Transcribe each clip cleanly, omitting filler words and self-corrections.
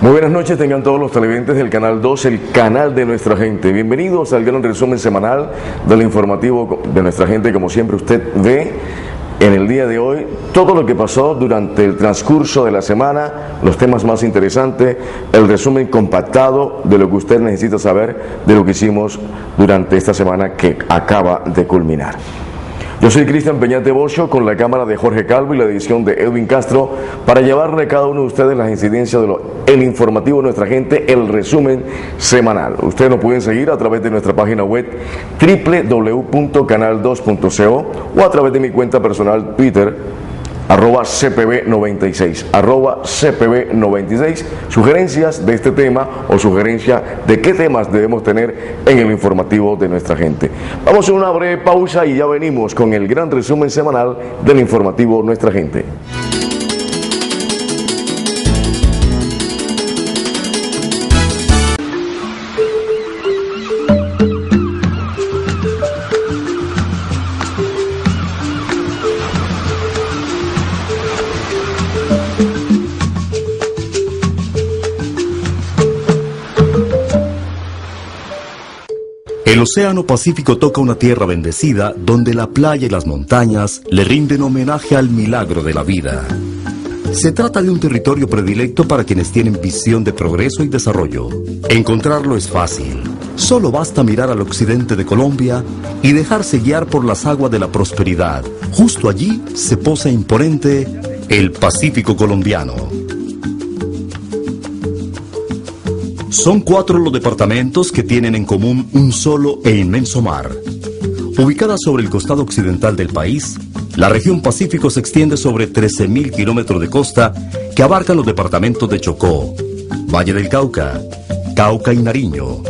Muy buenas noches, tengan todos los televidentes del Canal 2, el canal de nuestra gente. Bienvenidos al gran resumen semanal del informativo de nuestra gente. Como siempre usted ve en el día de hoy todo lo que pasó durante el transcurso de la semana, los temas más interesantes, el resumen compactado de lo que usted necesita saber de lo que hicimos durante esta semana que acaba de culminar. Yo soy Cristian Peñate Bocio, con la cámara de Jorge Calvo y la edición de Edwin Castro, para llevarle a cada uno de ustedes las incidencias del informativo de nuestra gente, el resumen semanal. Ustedes nos pueden seguir a través de nuestra página web www.canal2.co o a través de mi cuenta personal Twitter, @CPB96, @CPB96. Sugerencias de este tema o sugerencias de qué temas debemos tener en el informativo de nuestra gente. Vamos a una breve pausa y ya venimos con el gran resumen semanal del informativo de nuestra gente. El Océano Pacífico toca una tierra bendecida donde la playa y las montañas le rinden homenaje al milagro de la vida. Se trata de un territorio predilecto para quienes tienen visión de progreso y desarrollo. Encontrarlo es fácil. Solo basta mirar al occidente de Colombia y dejarse guiar por las aguas de la prosperidad. Justo allí se posa imponente el Pacífico colombiano. Son 4 los departamentos que tienen en común un solo e inmenso mar. Ubicada sobre el costado occidental del país, la región Pacífico se extiende sobre 13.000 kilómetros de costa que abarcan los departamentos de Chocó, Valle del Cauca, Cauca y Nariño.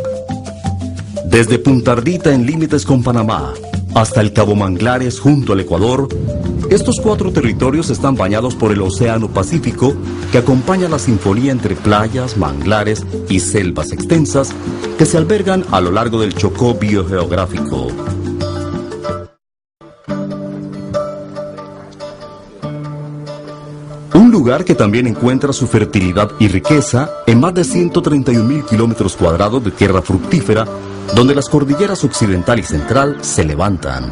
Desde Punta Ardita en límites con Panamá hasta el Cabo Manglares junto al Ecuador, estos 4 territorios están bañados por el Océano Pacífico, que acompaña la sinfonía entre playas, manglares y selvas extensas que se albergan a lo largo del Chocó biogeográfico. Un lugar que también encuentra su fertilidad y riqueza en más de 131.000 kilómetros cuadrados de tierra fructífera, donde las cordilleras occidental y central se levantan,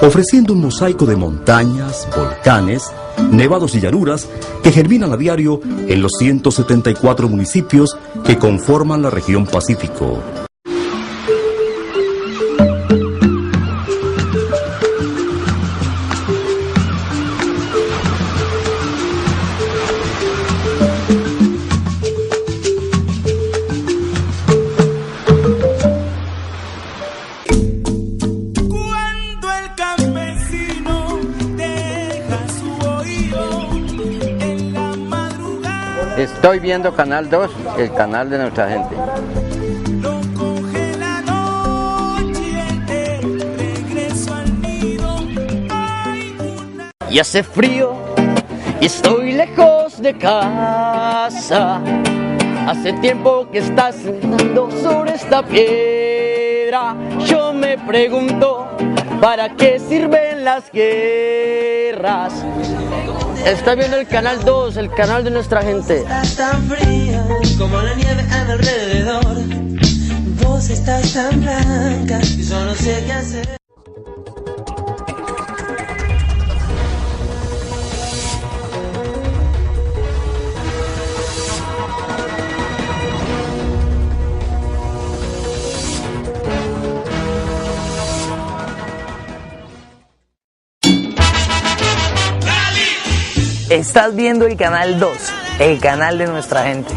ofreciendo un mosaico de montañas, volcanes, nevados y llanuras que germinan a diario en los 174 municipios que conforman la región Pacífico. Estoy viendo Canal 2, el canal de nuestra gente. Y hace frío y estoy lejos de casa. Hace tiempo que estás sentando sobre esta piedra. Yo me pregunto, ¿para qué sirven las guerras? Estoy viendo el Canal 2, el canal de nuestra gente. Estás tan fría como la nieve a mi alrededor. Vos estás tan blanca y yo no sé qué hacer. Estás viendo el Canal 2, el canal de nuestra gente.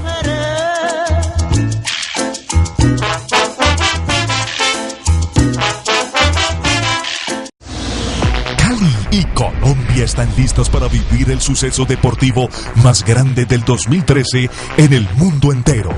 Cali y Colombia están listos para vivir el suceso deportivo más grande del 2013 en el mundo entero.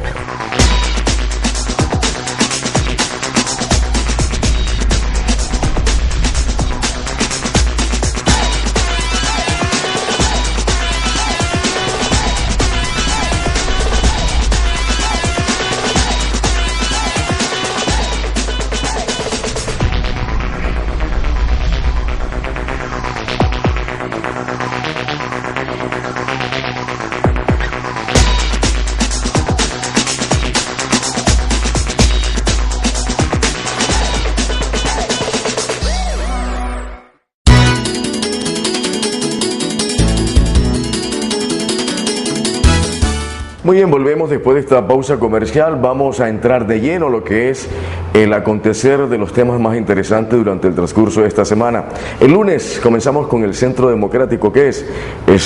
Muy bien, volvemos después de esta pausa comercial. Vamos a entrar de lleno a lo que es el acontecer de los temas más interesantes durante el transcurso de esta semana. El lunes comenzamos con el Centro Democrático, que es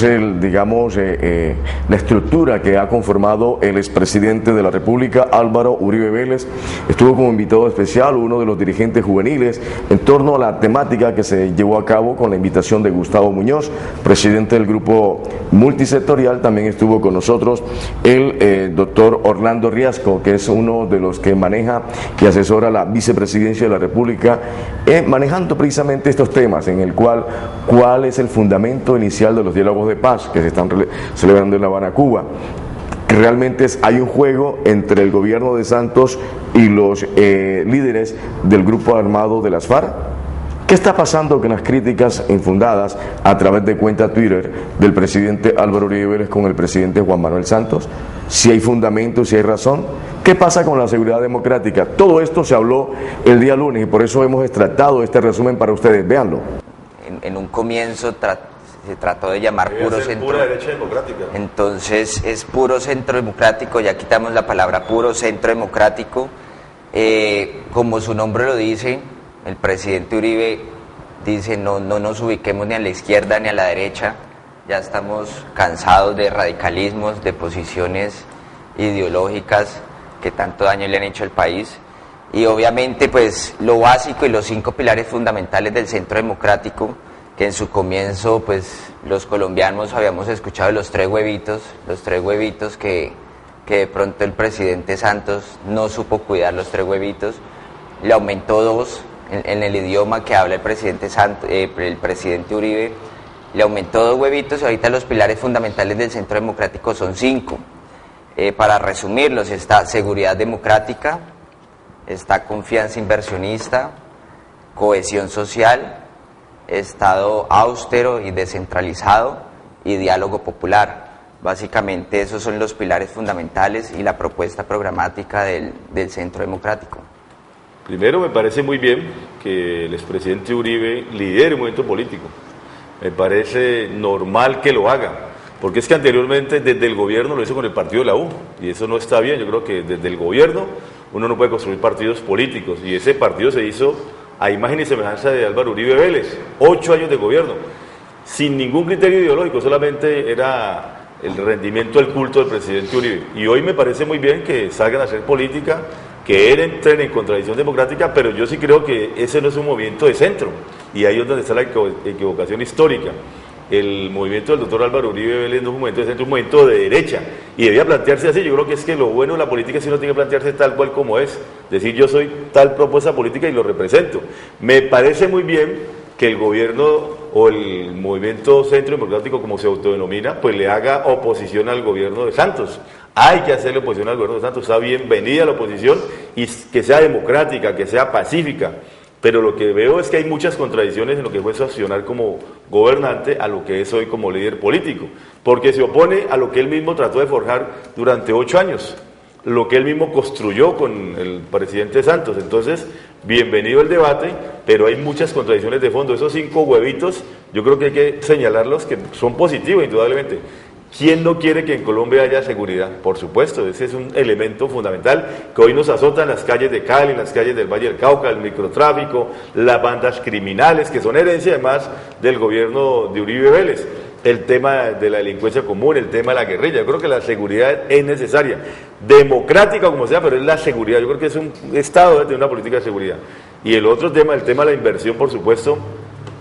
el, digamos, la estructura que ha conformado el expresidente de la República, Álvaro Uribe Vélez. Estuvo como invitado especial uno de los dirigentes juveniles en torno a la temática que se llevó a cabo con la invitación de Gustavo Muñoz, presidente del grupo multisectorial. También estuvo con nosotros el doctor Orlando Riasco, que es uno de los que maneja y asesora la vicepresidencia de la República, manejando precisamente estos temas, en el cual es el fundamento inicial de los diálogos de paz que se están celebrando en La Habana, Cuba. Que realmente hay un juego entre el gobierno de Santos y los líderes del grupo armado de las FARC. ¿Qué está pasando con las críticas infundadas a través de cuenta Twitter del presidente Álvaro Uribe Vélez con el presidente Juan Manuel Santos? Si hay fundamento, si hay razón. ¿Qué pasa con la seguridad democrática? Todo esto se habló el día lunes y por eso hemos extractado este resumen para ustedes. Véanlo. En un comienzo se trató de llamar puro centro. Pura derecha democrática. Entonces es puro centro democrático, ya quitamos la palabra puro centro democrático. Como su nombre lo dice, el presidente Uribe dice no nos ubiquemos ni a la izquierda ni a la derecha, ya estamos cansados de radicalismos, de posiciones ideológicas que tanto daño le han hecho al país, y obviamente pues lo básico y los 5 pilares fundamentales del centro democrático, que en su comienzo pues los colombianos habíamos escuchado los 3 huevitos que de pronto el presidente Santos no supo cuidar los 3 huevitos, le aumentó 2 en el idioma que habla el presidente Uribe, le aumentó 2 huevitos y ahorita los pilares fundamentales del centro democrático son 5. Para resumirlos, está seguridad democrática, está confianza inversionista, cohesión social, Estado austero y descentralizado y diálogo popular. Básicamente esos son los pilares fundamentales y la propuesta programática del Centro Democrático. Primero, me parece muy bien que el expresidente Uribe lidere un movimiento político. Me parece normal que lo haga, porque es que anteriormente desde el gobierno lo hizo con el partido de la U, y eso no está bien. Yo creo que desde el gobierno uno no puede construir partidos políticos, y ese partido se hizo a imagen y semejanza de Álvaro Uribe Vélez, 8 años de gobierno, sin ningún criterio ideológico, solamente era el rendimiento del culto del presidente Uribe. Y hoy me parece muy bien que salgan a hacer política, que entren en contradicción democrática, pero yo sí creo que ese no es un movimiento de centro, y ahí es donde está la equivocación histórica. El movimiento del doctor Álvaro Uribe Vélez no es un movimiento de centro, es un movimiento de derecha, y debía plantearse así. Yo creo que es que lo bueno de la política es que uno tiene que plantearse tal cual como es, decir yo soy tal propuesta política y lo represento. Me parece muy bien que el gobierno o el movimiento centro democrático, como se autodenomina, pues le haga oposición al gobierno de Santos. Hay que hacerle oposición al gobierno de Santos, está bienvenida la oposición, y que sea democrática, que sea pacífica. Pero lo que veo es que hay muchas contradicciones en lo que fue su accionar como gobernante a lo que es hoy como líder político, porque se opone a lo que él mismo trató de forjar durante 8 años, lo que él mismo construyó con el presidente Santos. Entonces, bienvenido el debate, pero hay muchas contradicciones de fondo. Esos 5 huevitos, yo creo que hay que señalarlos, que son positivos indudablemente. ¿Quién no quiere que en Colombia haya seguridad? Por supuesto, ese es un elemento fundamental que hoy nos azota en las calles de Cali, en las calles del Valle del Cauca, el microtráfico, las bandas criminales, que son herencia además del gobierno de Uribe Vélez. El tema de la delincuencia común, el tema de la guerrilla. Yo creo que la seguridad es necesaria, democrática como sea, pero es la seguridad. Yo creo que es un Estado de una política de seguridad. Y el otro tema, el tema de la inversión, por supuesto.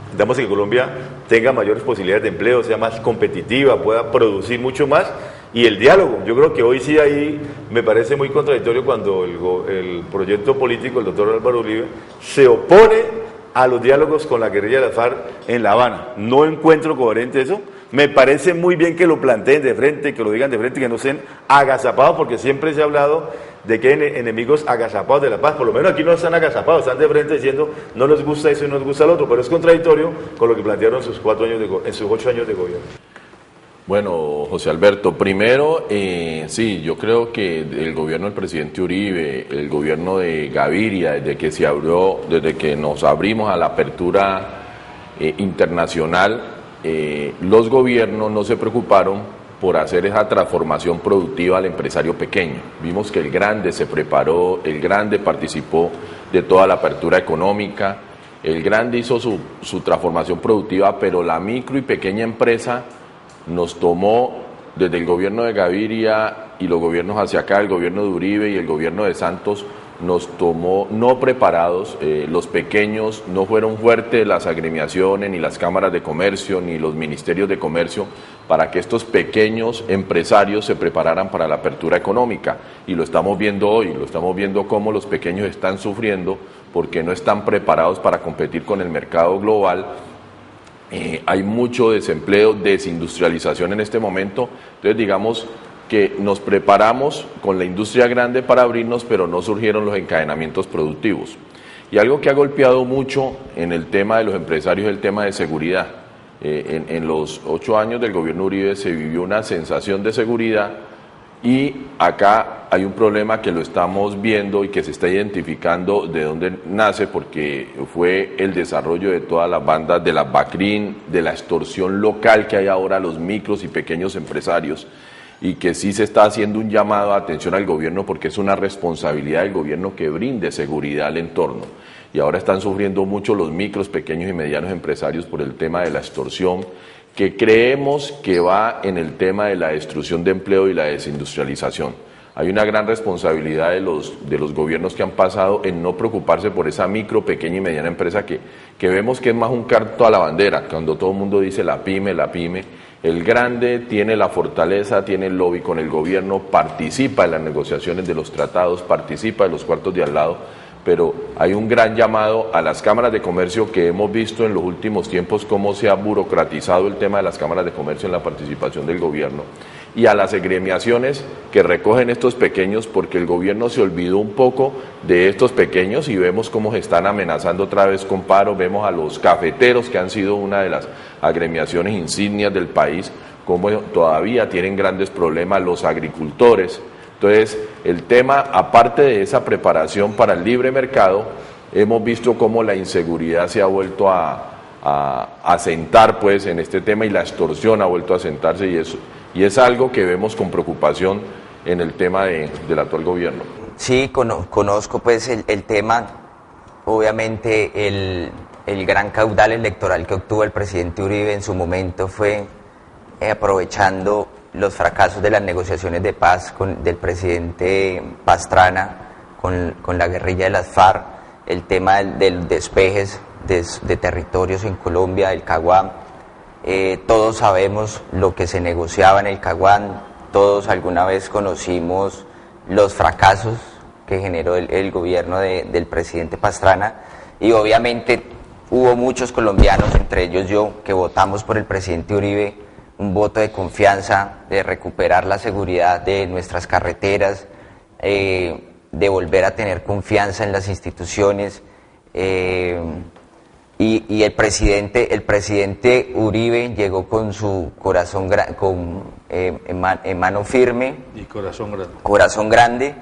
Necesitamos que Colombia tenga mayores posibilidades de empleo, sea más competitiva, pueda producir mucho más. Y el diálogo, yo creo que hoy sí ahí me parece muy contradictorio cuando el proyecto político, el doctor Álvaro Uribe, se opone a los diálogos con la guerrilla de la FARC en La Habana. No encuentro coherente eso. Me parece muy bien que lo planteen de frente, que lo digan de frente, que no sean agazapados, porque siempre se ha hablado de que hay enemigos agazapados de la paz. Por lo menos aquí no están agazapados, están de frente diciendo no nos gusta eso y no nos gusta lo otro, pero es contradictorio con lo que plantearon en sus 8 años de gobierno. Bueno, José Alberto, primero, sí, yo creo que el gobierno del presidente Uribe, el gobierno de Gaviria, desde que nos abrimos a la apertura internacional, los gobiernos no se preocuparon por hacer esa transformación productiva al empresario pequeño. Vimos que el grande se preparó, el grande participó de toda la apertura económica, el grande hizo su transformación productiva, pero la micro y pequeña empresa nos tomó desde el gobierno de Gaviria y los gobiernos hacia acá, el gobierno de Uribe y el gobierno de Santos, nos tomó no preparados. Los pequeños no fueron fuertes, las agremiaciones, ni las cámaras de comercio, ni los ministerios de comercio, para que estos pequeños empresarios se prepararan para la apertura económica. Y lo estamos viendo hoy, lo estamos viendo cómo los pequeños están sufriendo porque no están preparados para competir con el mercado global. Hay mucho desempleo, desindustrialización en este momento. Entonces, digamos que nos preparamos con la industria grande para abrirnos, pero no surgieron los encadenamientos productivos. Y algo que ha golpeado mucho en el tema de los empresarios es el tema de seguridad. En los 8 años del gobierno Uribe se vivió una sensación de seguridad, y acá hay un problema que lo estamos viendo y que se está identificando de dónde nace, porque fue el desarrollo de todas las bandas de la BACRIN, de la extorsión local que hay ahora a los micros y pequeños empresarios, y que sí se está haciendo un llamado a atención al gobierno, porque es una responsabilidad del gobierno que brinde seguridad al entorno. Y ahora están sufriendo mucho los micros, pequeños y medianos empresarios por el tema de la extorsión, que creemos que va en el tema de la destrucción de empleo y la desindustrialización. Hay una gran responsabilidad de los gobiernos que han pasado en no preocuparse por esa micro, pequeña y mediana empresa que vemos que es más un canto a la bandera, cuando todo el mundo dice la pyme, la pyme. El grande tiene la fortaleza, tiene el lobby con el gobierno, participa en las negociaciones de los tratados, participa de los cuartos de al lado, pero hay un gran llamado a las cámaras de comercio, que hemos visto en los últimos tiempos cómo se ha burocratizado el tema de las cámaras de comercio en la participación del gobierno, y a las agremiaciones que recogen estos pequeños, porque el gobierno se olvidó un poco de estos pequeños y vemos cómo se están amenazando otra vez con paro. Vemos a los cafeteros, que han sido una de las agremiaciones insignias del país, cómo todavía tienen grandes problemas, los agricultores. Entonces, el tema, aparte de esa preparación para el libre mercado, hemos visto cómo la inseguridad se ha vuelto a sentar pues en este tema, y la extorsión ha vuelto a sentarse, y es algo que vemos con preocupación en el tema del actual gobierno. Sí, conozco pues el tema. Obviamente el gran caudal electoral que obtuvo el presidente Uribe en su momento fue aprovechando los fracasos de las negociaciones de paz del presidente Pastrana con la guerrilla de las FARC, el tema del despejes de territorios en Colombia, del Caguán. Todos sabemos lo que se negociaba en el Caguán, todos alguna vez conocimos los fracasos que generó el gobierno del presidente Pastrana, y obviamente hubo muchos colombianos, entre ellos yo, que votamos por el presidente Uribe, un voto de confianza, de recuperar la seguridad de nuestras carreteras, de volver a tener confianza en las instituciones. Y el presidente Uribe llegó con su corazón en mano firme y corazón grande,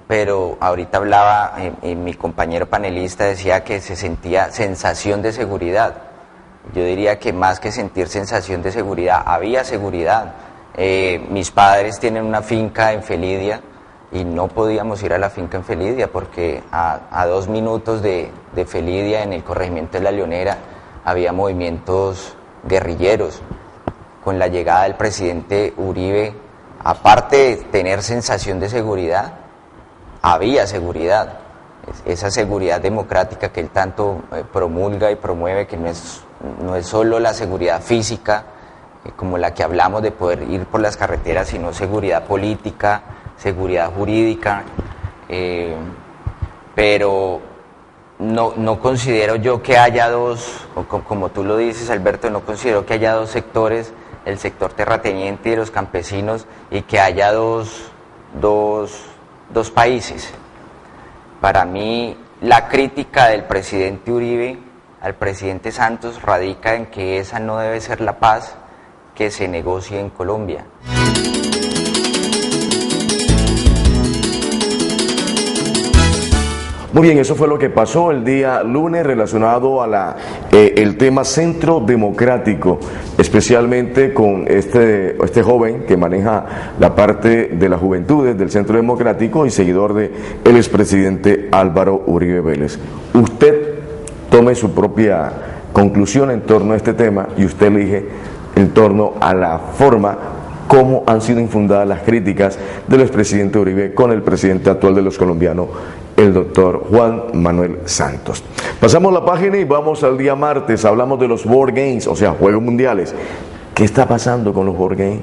pero ahorita hablaba mi compañero panelista, decía que se sentía sensación de seguridad. Yo diría que más que sentir sensación de seguridad, había seguridad. Mis padres tienen una finca en Felidia, y no podíamos ir a la finca en Felidia porque a 2 minutos de Felidia, en el corregimiento de La Leonera, había movimientos guerrilleros. Con la llegada del presidente Uribe, aparte de tener sensación de seguridad, había seguridad. Esa seguridad democrática que él tanto promulga y promueve, que no es solo la seguridad física, como la que hablamos de poder ir por las carreteras, sino seguridad política, seguridad jurídica, pero no considero yo que haya dos, como tú lo dices, Alberto, no considero que haya dos sectores, el sector terrateniente y los campesinos, y que haya dos países. Para mí, la crítica del presidente Uribe al presidente Santos radica en que esa no debe ser la paz que se negocie en Colombia. Muy bien, eso fue lo que pasó el día lunes relacionado a el tema Centro Democrático. especialmente con este joven que maneja la parte de las juventudes del Centro Democrático y seguidor de el expresidente Álvaro Uribe Vélez. Usted tome su propia conclusión en torno a este tema y usted elige en torno a la forma cómo han sido infundadas las críticas del expresidente Uribe con el presidente actual de los colombianos, el doctor Juan Manuel Santos. Pasamos la página y vamos al día martes. Hablamos de los Board Games, o sea, Juegos Mundiales. ¿Qué está pasando con los Board Games?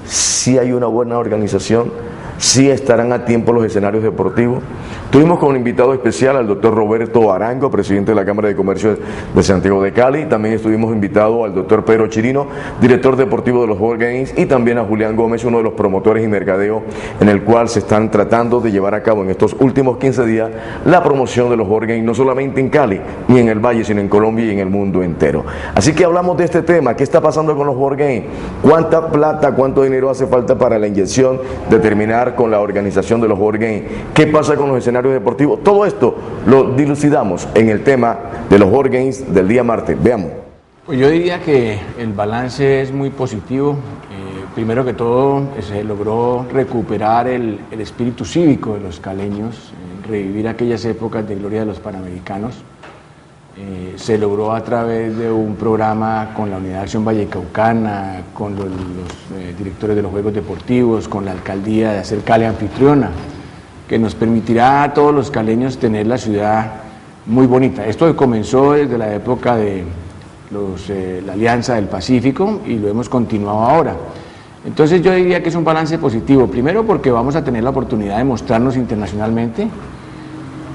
¿Sí hay una buena organización? ¿Sí estarán a tiempo los escenarios deportivos? Tuvimos como invitado especial al doctor Roberto Arango, presidente de la Cámara de Comercio de Santiago de Cali. También estuvimos invitados al doctor Pedro Chirino, director deportivo de los Board Games, y también a Julián Gómez, uno de los promotores y mercadeo, en el cual se están tratando de llevar a cabo en estos últimos 15 días la promoción de los Board Games, no solamente en Cali, ni en el Valle, sino en Colombia y en el mundo entero. Así que hablamos de este tema. ¿Qué está pasando con los Board Games? ¿Cuánta plata, cuánto dinero hace falta para la inyección de terminar con la organización de los Board Games? ¿Qué pasa con los escenarios deportivos? Todo esto lo dilucidamos en el tema de los Board Games del día martes. Veamos. Pues yo diría que el balance es muy positivo. Primero que todo, se logró recuperar el espíritu cívico de los caleños, revivir aquellas épocas de gloria de los Panamericanos. Se logró a través de un programa con la Unidad de Acción Vallecaucana, con los directores de los Juegos Deportivos, con la alcaldía, de hacer Cali anfitriona, que nos permitirá a todos los caleños tener la ciudad muy bonita. Esto comenzó desde la época de la Alianza del Pacífico y lo hemos continuado ahora. Entonces yo diría que es un balance positivo, primero porque vamos a tener la oportunidad de mostrarnos internacionalmente.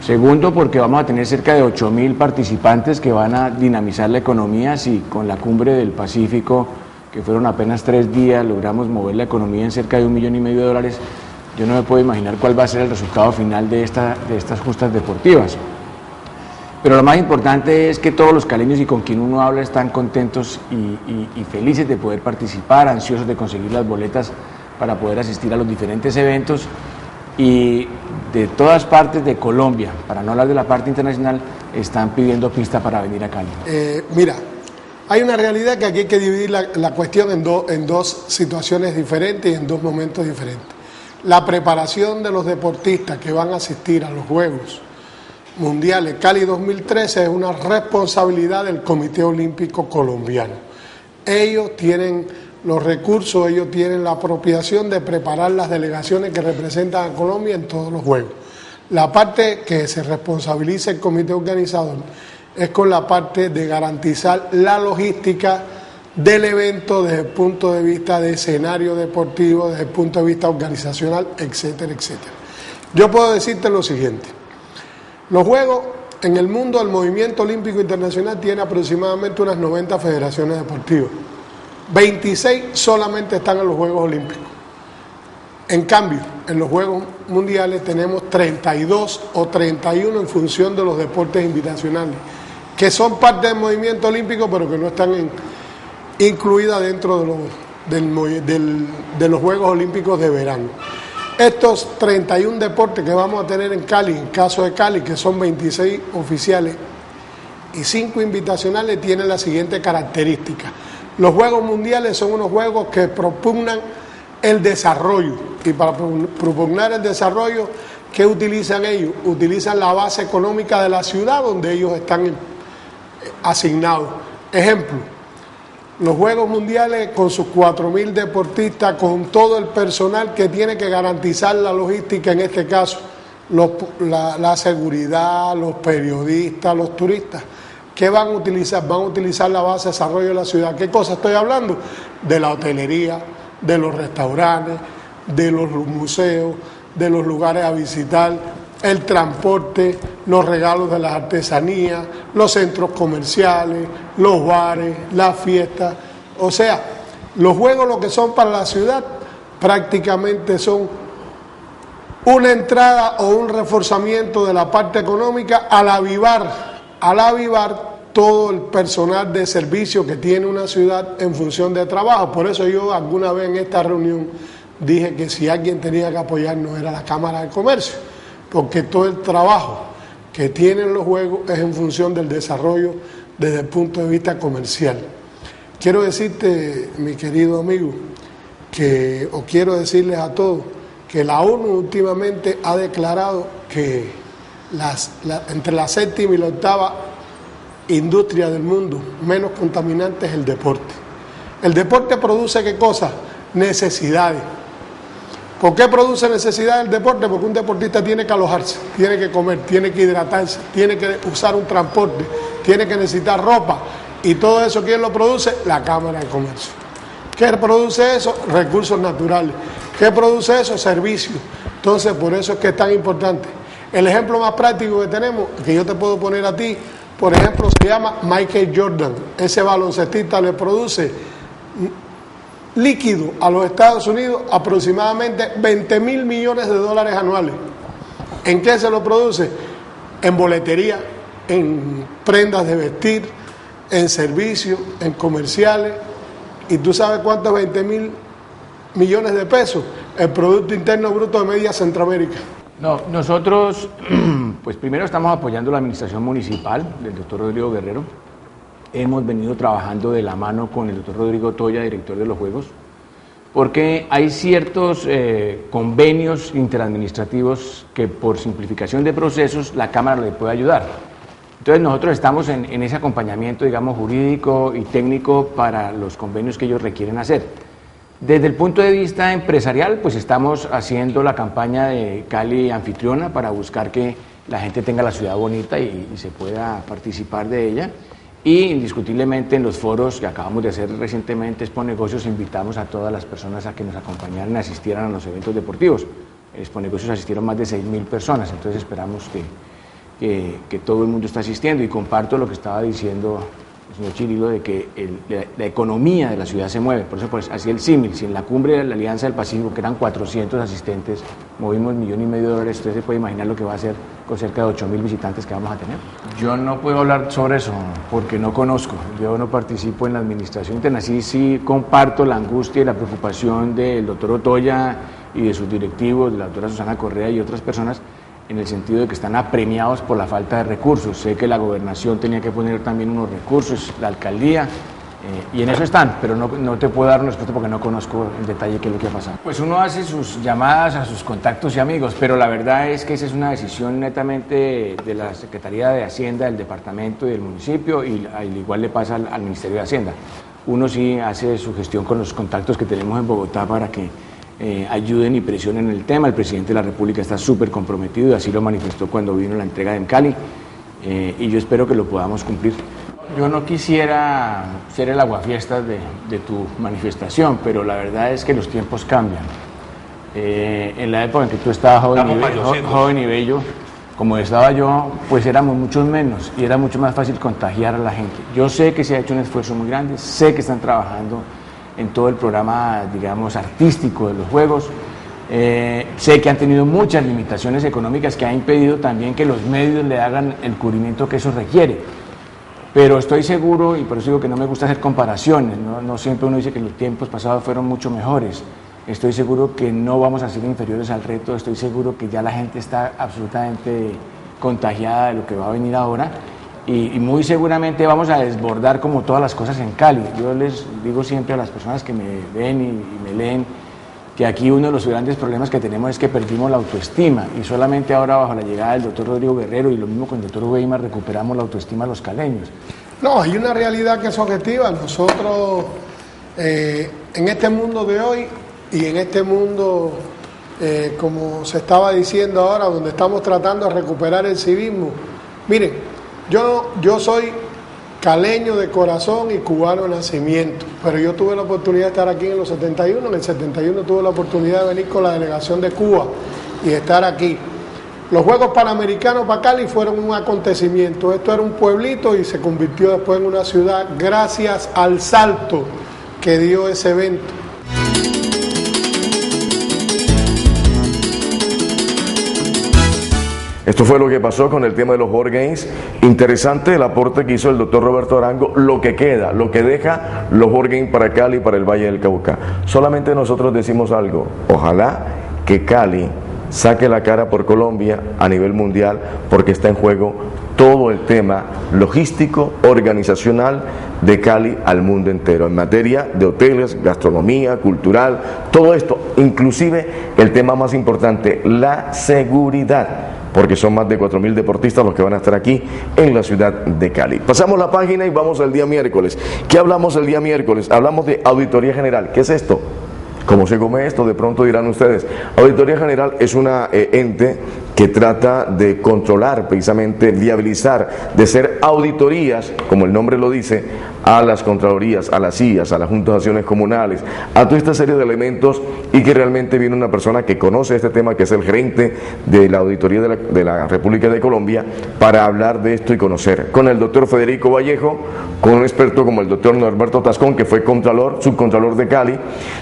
Segundo, porque vamos a tener cerca de 8.000 participantes que van a dinamizar la economía. Si con la cumbre del Pacífico, que fueron apenas 3 días, logramos mover la economía en cerca de $1,5 millones, yo no me puedo imaginar cuál va a ser el resultado final de estas justas deportivas. Pero lo más importante es que todos los caleños y con quien uno habla están contentos y felices de poder participar, ansiosos de conseguir las boletas para poder asistir a los diferentes eventos. Y de todas partes de Colombia, para no hablar de la parte internacional, están pidiendo pista para venir a Cali. Mira, hay una realidad que aquí hay que dividir la cuestión en dos situaciones diferentes y en dos momentos diferentes. La preparación de los deportistas que van a asistir a los Juegos Mundiales Cali 2013 es una responsabilidad del Comité Olímpico Colombiano. Ellos tienen los recursos, ellos tienen la apropiación de preparar las delegaciones que representan a Colombia en todos los Juegos. La parte que se responsabiliza el comité organizador es con la parte de garantizar la logística del evento desde el punto de vista de escenario deportivo, desde el punto de vista organizacional, etcétera, etcétera. Yo puedo decirte lo siguiente: los Juegos en el mundo, el Movimiento Olímpico Internacional tiene aproximadamente unas 90 federaciones deportivas. 26 solamente están en los Juegos Olímpicos. En cambio, en los Juegos Mundiales tenemos 32 o 31 en función de los deportes invitacionales, que son parte del movimiento olímpico, pero que no están incluidas dentro de los Juegos Olímpicos de verano. Estos 31 deportes que vamos a tener en Cali, en caso de Cali, que son 26 oficiales y 5 invitacionales, tienen la siguiente característica. Los Juegos Mundiales son unos juegos que propugnan el desarrollo, y para propugnar el desarrollo, ¿qué utilizan ellos? Utilizan la base económica de la ciudad donde ellos están asignados. Ejemplo, los Juegos Mundiales con sus 4.000 deportistas, con todo el personal que tiene que garantizar la logística, en este caso la seguridad, los periodistas, los turistas. ¿Qué van a utilizar? Van a utilizar la base de desarrollo de la ciudad. ¿Qué cosa estoy hablando? De la hotelería, de los restaurantes, de los museos, de los lugares a visitar, el transporte, los regalos de las artesanías, los centros comerciales, los bares, las fiestas. O sea, los juegos, lo que son para la ciudad, prácticamente son una entrada o un reforzamiento de la parte económica al avivar todo el personal de servicio que tiene una ciudad en función de trabajo. Por eso yo alguna vez en esta reunión dije que si alguien tenía que apoyarnos era la Cámara de Comercio, porque todo el trabajo que tienen los juegos es en función del desarrollo desde el punto de vista comercial. quiero decirte, mi querido amigo, quiero decirles a todos que la ONU últimamente ha declarado que entre la séptima y la octava industria del mundo menos contaminante es el deporte. El deporte produce ¿qué cosa? Necesidades. ¿Por qué produce necesidades el deporte? Porque un deportista tiene que alojarse, tiene que comer, tiene que hidratarse, tiene que usar un transporte, tiene que necesitar ropa. Y todo eso, ¿quién lo produce? La Cámara de Comercio. ¿Qué produce eso? Recursos naturales. ¿Qué produce eso? Servicios. Entonces, por eso es que es tan importante. El ejemplo más práctico que tenemos, que yo te puedo poner a ti, por ejemplo, se llama Michael Jordan. Ese baloncestista le produce líquido a los Estados Unidos aproximadamente 20.000 millones de dólares anuales. ¿En qué se lo produce? En boletería, en prendas de vestir, en servicios, en comerciales. ¿Y tú sabes cuántos 20.000 millones de pesos? El Producto Interno Bruto de media Centroamérica. No, nosotros, pues primero estamos apoyando la administración municipal del doctor Rodrigo Guerrero. Hemos venido trabajando de la mano con el doctor Rodrigo Toya, director de los Juegos, porque hay ciertos convenios interadministrativos que por simplificación de procesos la Cámara le puede ayudar. Entonces nosotros estamos en ese acompañamiento, digamos, jurídico y técnico para los convenios que ellos requieren hacer. Desde el punto de vista empresarial, pues estamos haciendo la campaña de Cali Anfitriona para buscar que la gente tenga la ciudad bonita y se pueda participar de ella. Y indiscutiblemente en los foros que acabamos de hacer recientemente, Expo Negocios, invitamos a todas las personas a que nos acompañaran y asistieran a los eventos deportivos. En Expo Negocios asistieron más de 6.000 personas, entonces esperamos que todo el mundo está asistiendo, y comparto lo que estaba diciendo el señor Chirilo de que la economía de la ciudad se mueve. Por eso, pues, así el símil, si en la cumbre de la Alianza del Pacífico, que eran 400 asistentes, movimos $1,5 millones, usted se puede imaginar lo que va a hacer con cerca de 8.000 visitantes que vamos a tener. Yo no puedo hablar sobre eso porque no conozco, yo no participo en la administración interna. Sí comparto la angustia y la preocupación del doctor Otoya y de sus directivos, de la doctora Susana Correa y otras personas, en el sentido de que están apremiados por la falta de recursos. Sé que la gobernación tenía que poner también unos recursos, la alcaldía, y en eso están, pero no te puedo dar una respuesta porque no conozco en detalle qué es lo que ha pasado. Pues uno hace sus llamadas a sus contactos y amigos, pero la verdad es que esa es una decisión netamente de la Secretaría de Hacienda, del departamento y del municipio, y al igual le pasa al Ministerio de Hacienda. Uno sí hace su gestión con los contactos que tenemos en Bogotá para que ayuden y presionen el tema. El presidente de la República está súper comprometido y así lo manifestó cuando vino la entrega en Cali, y yo espero que lo podamos cumplir. Yo no quisiera ser el aguafiestas de tu manifestación, pero la verdad es que los tiempos cambian. En la época en que tú estabas joven y bello, como estaba yo, pues éramos muchos menos y era mucho más fácil contagiar a la gente. Yo sé que se ha hecho un esfuerzo muy grande, sé que están trabajando en todo el programa, digamos, artístico de los Juegos. Sé que han tenido muchas limitaciones económicas que han impedido también que los medios le hagan el cubrimiento que eso requiere. Pero estoy seguro, y por eso digo que no me gusta hacer comparaciones, no siempre uno dice que los tiempos pasados fueron mucho mejores. Estoy seguro que no vamos a ser inferiores al reto, estoy seguro que ya la gente está absolutamente contagiada de lo que va a venir ahora. Y muy seguramente vamos a desbordar como todas las cosas en Cali. Yo les digo siempre a las personas que me ven y me leen que aquí uno de los grandes problemas que tenemos es que perdimos la autoestima, y solamente ahora bajo la llegada del doctor Rodrigo Guerrero y lo mismo con el doctor Weimar recuperamos la autoestima de los caleños. No, hay una realidad que es objetiva. Nosotros en este mundo de hoy y en este mundo, como se estaba diciendo ahora, donde estamos tratando de recuperar el civismo, miren, yo soy caleño de corazón y cubano de nacimiento, pero yo tuve la oportunidad de estar aquí en los 71, en el 71 tuve la oportunidad de venir con la delegación de Cuba y estar aquí. Los Juegos Panamericanos para Cali fueron un acontecimiento, esto era un pueblito y se convirtió después en una ciudad gracias al salto que dio ese evento. Esto fue lo que pasó con el tema de los World Games. Interesante el aporte que hizo el doctor Roberto Arango, lo que queda, lo que deja los World Games para Cali y para el Valle del Cauca. Solamente nosotros decimos algo, ojalá que Cali saque la cara por Colombia a nivel mundial, porque está en juego todo el tema logístico, organizacional de Cali al mundo entero, en materia de hoteles, gastronomía, cultural, todo esto, inclusive el tema más importante, la seguridad, porque son más de 4.000 deportistas los que van a estar aquí en la ciudad de Cali. Pasamos la página y vamos al día miércoles. ¿Qué hablamos el día miércoles? Hablamos de Auditoría General. ¿Qué es esto? ¿Cómo se come esto? De pronto dirán ustedes. Auditoría General es una ente que trata de controlar, precisamente viabilizar, de hacer auditorías, como el nombre lo dice, a las contralorías, a las CIAs, a las juntas de acciones comunales, a toda esta serie de elementos, y que realmente viene una persona que conoce este tema, que es el gerente de la Auditoría de la República de Colombia, para hablar de esto y conocer. Con el doctor Federico Vallejo, con un experto como el doctor Norberto Tascón, que fue subcontralor de Cali.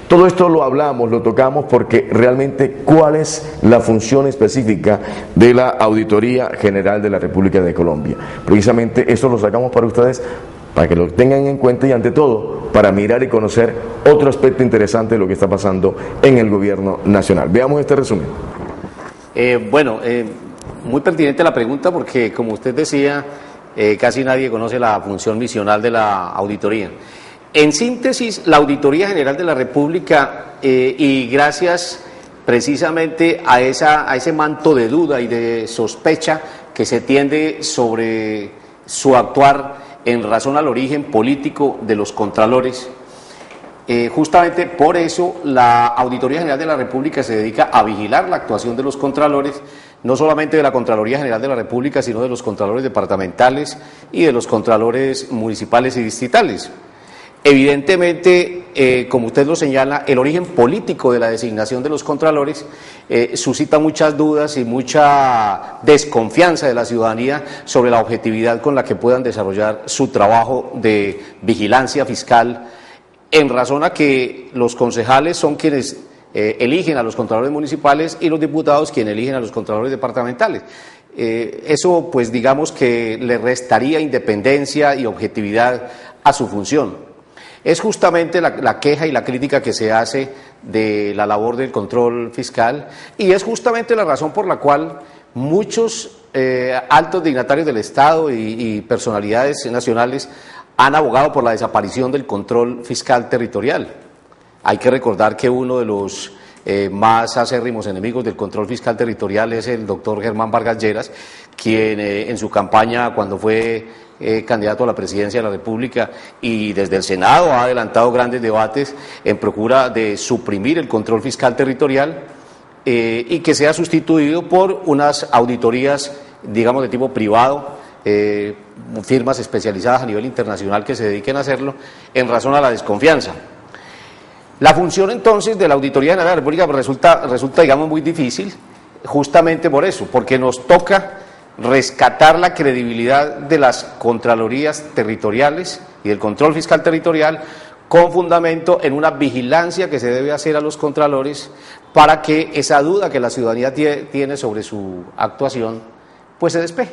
Todo esto lo hablamos, lo tocamos, porque realmente cuál es la función específica de la Auditoría General de la República de Colombia. Precisamente esto lo sacamos para ustedes, para que lo tengan en cuenta, y ante todo para mirar y conocer otro aspecto interesante de lo que está pasando en el gobierno nacional. Veamos este resumen. Muy pertinente la pregunta, porque como usted decía, casi nadie conoce la función misional de la auditoría. En síntesis, la Auditoría General de la República, y gracias precisamente a ese manto de duda y de sospecha que se tiende sobre su actuar en razón al origen político de los contralores, justamente por eso la Auditoría General de la República se dedica a vigilar la actuación de los contralores, no solamente de la Contraloría General de la República, sino de los contralores departamentales y de los contralores municipales y distritales. Evidentemente, como usted lo señala, el origen político de la designación de los contralores suscita muchas dudas y mucha desconfianza de la ciudadanía sobre la objetividad con la que puedan desarrollar su trabajo de vigilancia fiscal, en razón a que los concejales son quienes eligen a los contralores municipales y los diputados quienes eligen a los contralores departamentales. Eso, pues digamos que le restaría independencia y objetividad a su función. Es justamente la queja y la crítica que se hace de la labor del control fiscal, y es justamente la razón por la cual muchos altos dignatarios del Estado y personalidades nacionales han abogado por la desaparición del control fiscal territorial. Hay que recordar que uno de los más acérrimos enemigos del control fiscal territorial es el doctor Germán Vargas Lleras, quien en su campaña, cuando fue candidato a la presidencia de la República y desde el Senado, ha adelantado grandes debates en procura de suprimir el control fiscal territorial y que sea sustituido por unas auditorías, digamos, de tipo privado, firmas especializadas a nivel internacional que se dediquen a hacerlo, en razón a la desconfianza. La función entonces de la Auditoría General de la República resulta, digamos, muy difícil, justamente por eso, porque nos toca rescatar la credibilidad de las contralorías territoriales y del control fiscal territorial, con fundamento en una vigilancia que se debe hacer a los contralores para que esa duda que la ciudadanía tiene sobre su actuación pues se despeje.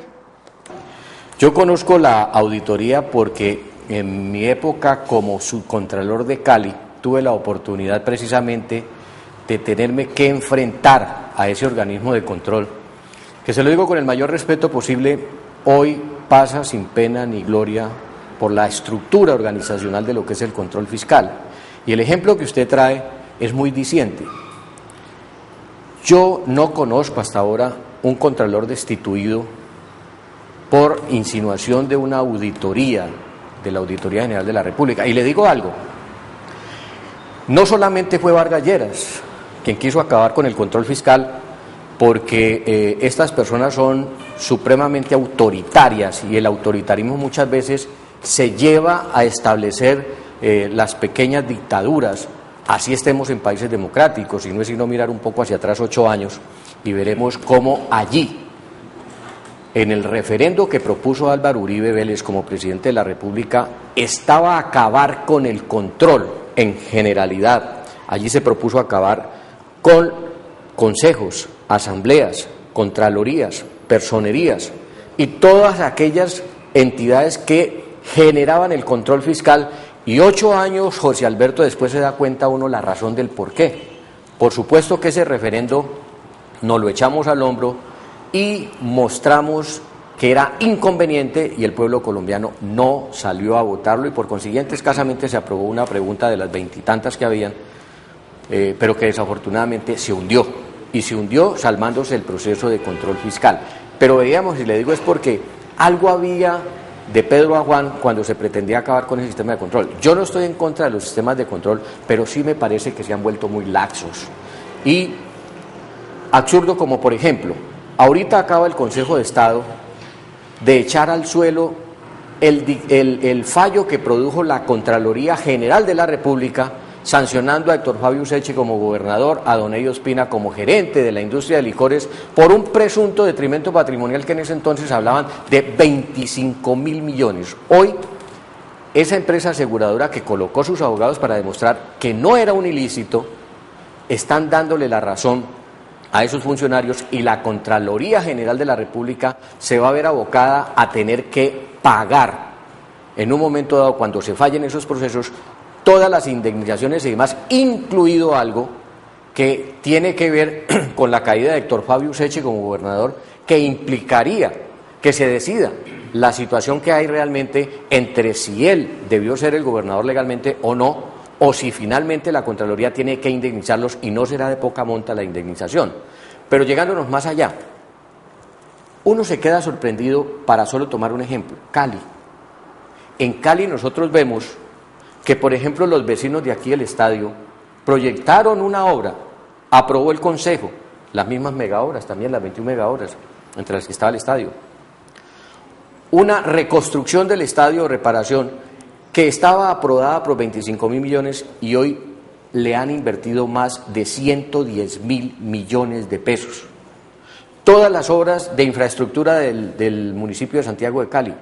Yo conozco la auditoría porque en mi época como subcontralor de Cali tuve la oportunidad precisamente de tenerme que enfrentar a ese organismo de control, que, se lo digo con el mayor respeto posible, hoy pasa sin pena ni gloria por la estructura organizacional de lo que es el control fiscal. Y el ejemplo que usted trae es muy diciente. Yo no conozco hasta ahora un contralor destituido por insinuación de una auditoría, de la Auditoría General de la República. Y le digo algo, no solamente fue Vargas Lleras quien quiso acabar con el control fiscal, porque estas personas son supremamente autoritarias y el autoritarismo muchas veces se lleva a establecer las pequeñas dictaduras, así estemos en países democráticos, y no es sino mirar un poco hacia atrás 8 años y veremos cómo allí, en el referendo que propuso Álvaro Uribe Vélez como presidente de la República, estaba a acabar con el control en generalidad. Allí se propuso acabar con consejos, asambleas, contralorías, personerías y todas aquellas entidades que generaban el control fiscal, y 8 años, José Alberto, después se da cuenta uno la razón del por qué. Por supuesto que ese referendo nos lo echamos al hombro y mostramos que era inconveniente y el pueblo colombiano no salió a votarlo y por consiguiente escasamente se aprobó una pregunta de las 20 y tantas que habían, pero que desafortunadamente se hundió, y se hundió salvándose el proceso de control fiscal. Pero veíamos, y le digo es porque algo había de Pedro a Juan cuando se pretendía acabar con el sistema de control. Yo no estoy en contra de los sistemas de control, pero sí me parece que se han vuelto muy laxos y absurdo, como por ejemplo, ahorita acaba el Consejo de Estado de echar al suelo el fallo que produjo la Contraloría General de la República, sancionando a Héctor Fabio Useche como gobernador, a don Elio Espina como gerente de la industria de licores, por un presunto detrimento patrimonial que en ese entonces hablaban de 25.000 millones. Hoy, esa empresa aseguradora que colocó sus abogados para demostrar que no era un ilícito, están dándole la razón a esos funcionarios y la Contraloría General de la República se va a ver abocada a tener que pagar en un momento dado, cuando se fallen esos procesos, todas las indemnizaciones y demás, incluido algo que tiene que ver con la caída de Héctor Fabio Useche como gobernador, que implicaría que se decida la situación que hay realmente entre si él debió ser el gobernador legalmente o no, o si finalmente la Contraloría tiene que indemnizarlos y no será de poca monta la indemnización. Pero llegándonos más allá, uno se queda sorprendido, para solo tomar un ejemplo, Cali. En Cali nosotros vemos que, por ejemplo, los vecinos de aquí del estadio proyectaron una obra, aprobó el Consejo, las mismas megahoras, también las 21 megahoras, entre las que estaba el estadio, una reconstrucción del estadio, reparación, que estaba aprobada por 25.000 millones y hoy le han invertido más de 110.000 millones de pesos. Todas las obras de infraestructura del municipio de Santiago de Cali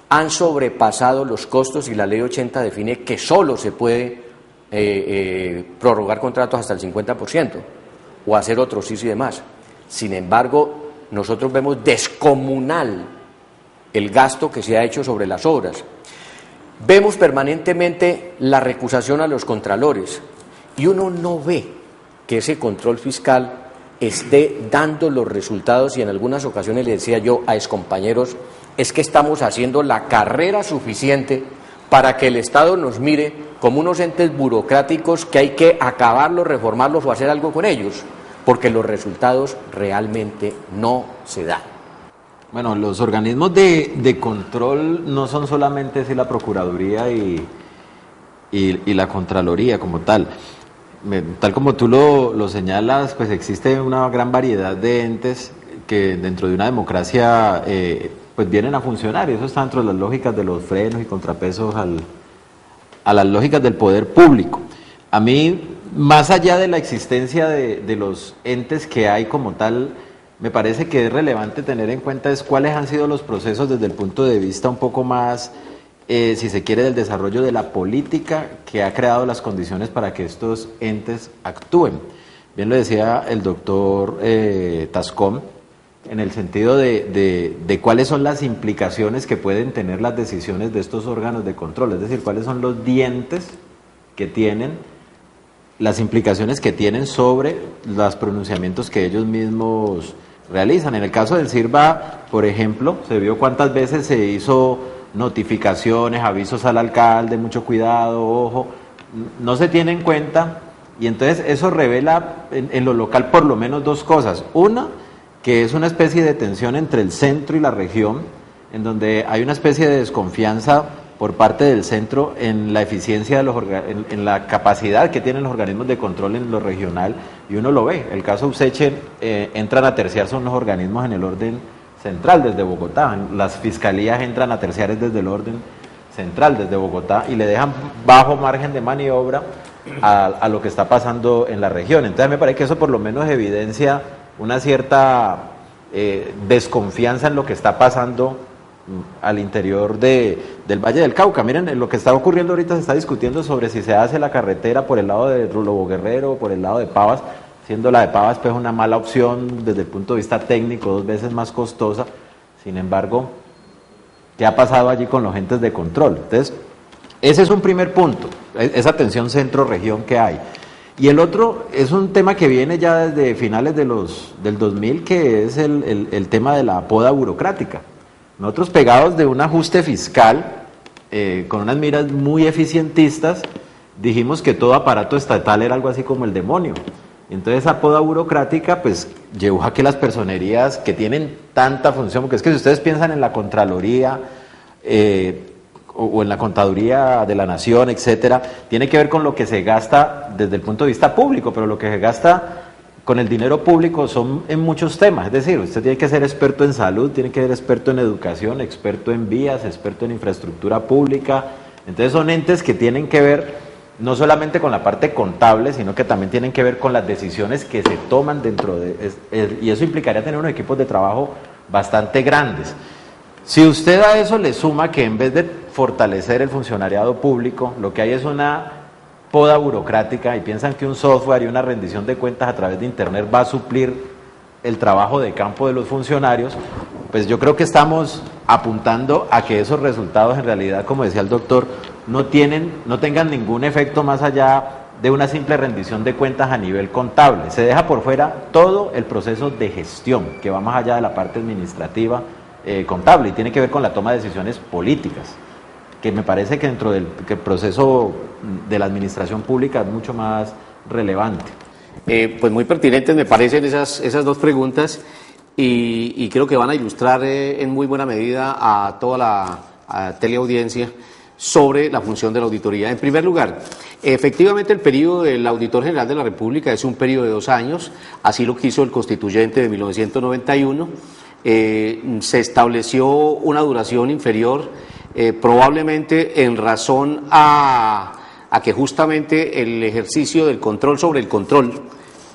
han sobrepasado los costos y la ley 80 define que solo se puede prorrogar contratos hasta el 50% o hacer otros sí y demás. Sin embargo, nosotros vemos descomunal el gasto que se ha hecho sobre las obras. Vemos permanentemente la recusación a los contralores y uno no ve que ese control fiscal esté dando los resultados, y en algunas ocasiones le decía yo a excompañeros, es que estamos haciendo la carrera suficiente para que el Estado nos mire como unos entes burocráticos que hay que acabarlos, reformarlos o hacer algo con ellos, porque los resultados realmente no se dan. Bueno, los organismos de control no son solamente la Procuraduría y la Contraloría como tal. Tal como tú lo señalas, pues existe una gran variedad de entes que dentro de una democracia pues vienen a funcionar, y eso está dentro de las lógicas de los frenos y contrapesos a las lógicas del poder público. A mí, más allá de la existencia de los entes que hay como tal, me parece que es relevante tener en cuenta cuáles han sido los procesos desde el punto de vista un poco más, si se quiere, del desarrollo de la política que ha creado las condiciones para que estos entes actúen. Bien lo decía el doctor Tascón, en el sentido de cuáles son las implicaciones que pueden tener las decisiones de estos órganos de control, es decir, cuáles son los dientes que tienen, las implicaciones que tienen sobre los pronunciamientos que ellos mismos realizan. En el caso del CIRBA, por ejemplo, se vio cuántas veces se hizo notificaciones, avisos al alcalde, mucho cuidado, ojo, no se tiene en cuenta, y entonces eso revela en lo local por lo menos dos cosas. Una, que es una especie de tensión entre el centro y la región, en donde hay una especie de desconfianza por parte del centro en la eficiencia de en la capacidad que tienen los organismos de control en lo regional, y uno lo ve. El caso Useche, entran a terciar son los organismos en el orden central desde Bogotá, las fiscalías entran a terciar desde el orden central desde Bogotá y le dejan bajo margen de maniobra a lo que está pasando en la región. Entonces me parece que eso por lo menos evidencia una cierta desconfianza en lo que está pasando al interior del Valle del Cauca. Miren, lo que está ocurriendo ahorita, se está discutiendo sobre si se hace la carretera por el lado de Lobo Guerrero o por el lado de Pavas, siendo la de Pavas pues una mala opción desde el punto de vista técnico, 2 veces más costosa. Sin embargo, ¿qué ha pasado allí con los entes de control? Entonces, ese es un primer punto, esa tensión centro-región que hay. Y el otro es un tema que viene ya desde finales del 2000, que es el tema de la poda burocrática. Nosotros, pegados de un ajuste fiscal, con unas miras muy eficientistas, dijimos que todo aparato estatal era algo así como el demonio. Entonces esa poda burocrática pues llevó a que las personerías que tienen tanta función, porque es que si ustedes piensan en la Contraloría o en la Contaduría de la Nación, etcétera, tiene que ver con lo que se gasta desde el punto de vista público, pero lo que se gasta con el dinero público son en muchos temas. Es decir, usted tiene que ser experto en salud, tiene que ser experto en educación, experto en vías, experto en infraestructura pública. Entonces son entes que tienen que ver no solamente con la parte contable, sino que también tienen que ver con las decisiones que se toman dentro de... y eso implicaría tener unos equipos de trabajo bastante grandes. Si usted a eso le suma que en vez de fortalecer el funcionariado público, lo que hay es una poda burocrática y piensan que un software y una rendición de cuentas a través de Internet va a suplir el trabajo de campo de los funcionarios, pues yo creo que estamos apuntando a que esos resultados en realidad, como decía el doctor, no tengan ningún efecto más allá de una simple rendición de cuentas a nivel contable. Se deja por fuera todo el proceso de gestión, que va más allá de la parte administrativa contable y tiene que ver con la toma de decisiones políticas, que me parece que dentro del proceso de la administración pública es mucho más relevante. Pues muy pertinentes me parecen esas dos preguntas y creo que van a ilustrar en muy buena medida a toda la teleaudiencia sobre la función de la auditoría. En primer lugar, efectivamente el periodo del Auditor General de la República es un periodo de 2 años, así lo quiso el Constituyente de 1991, se estableció una duración inferior, probablemente en razón a que justamente el ejercicio del control sobre el control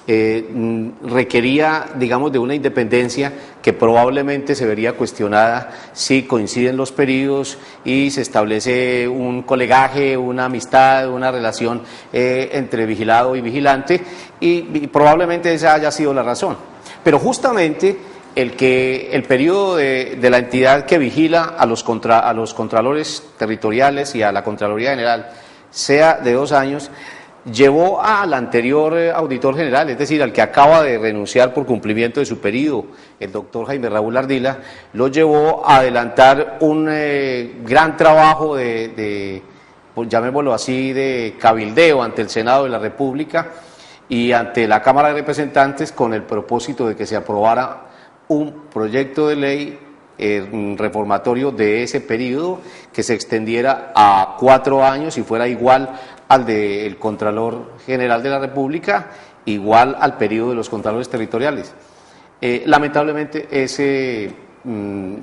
requería, digamos, de una independencia que probablemente se vería cuestionada si coinciden los periodos y se establece un colegaje, una amistad, una relación entre vigilado y vigilante y probablemente esa haya sido la razón. Pero justamente el periodo de la entidad que vigila a los contralores territoriales y a la Contraloría General sea de 2 años, llevó al anterior auditor general, es decir, al que acaba de renunciar por cumplimiento de su periodo, el doctor Jaime Raúl Ardila, lo llevó a adelantar un gran trabajo llamémoslo así, de cabildeo ante el Senado de la República y ante la Cámara de Representantes con el propósito de que se aprobara un proyecto de ley reformatorio de ese periodo que se extendiera a 4 años y fuera igual al del Contralor General de la República, igual al periodo de los Contralores Territoriales. Lamentablemente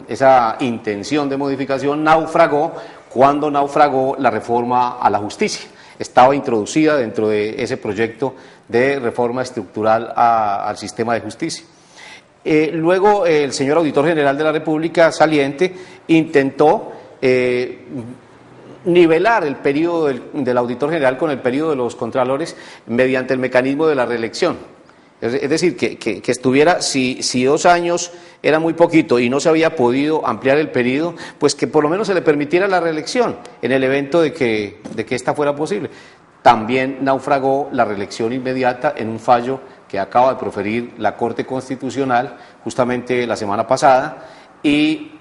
esa intención de modificación naufragó cuando naufragó la reforma a la justicia. Estaba introducida dentro de ese proyecto de reforma estructural al sistema de justicia. Luego el señor Auditor General de la República saliente intentó nivelar el periodo del Auditor General con el periodo de los Contralores mediante el mecanismo de la reelección. Es decir, que estuviera, si 2 años era muy poquito y no se había podido ampliar el periodo, pues que por lo menos se le permitiera la reelección en el evento de que esta fuera posible. También naufragó la reelección inmediata en un fallo que acaba de proferir la Corte Constitucional justamente la semana pasada y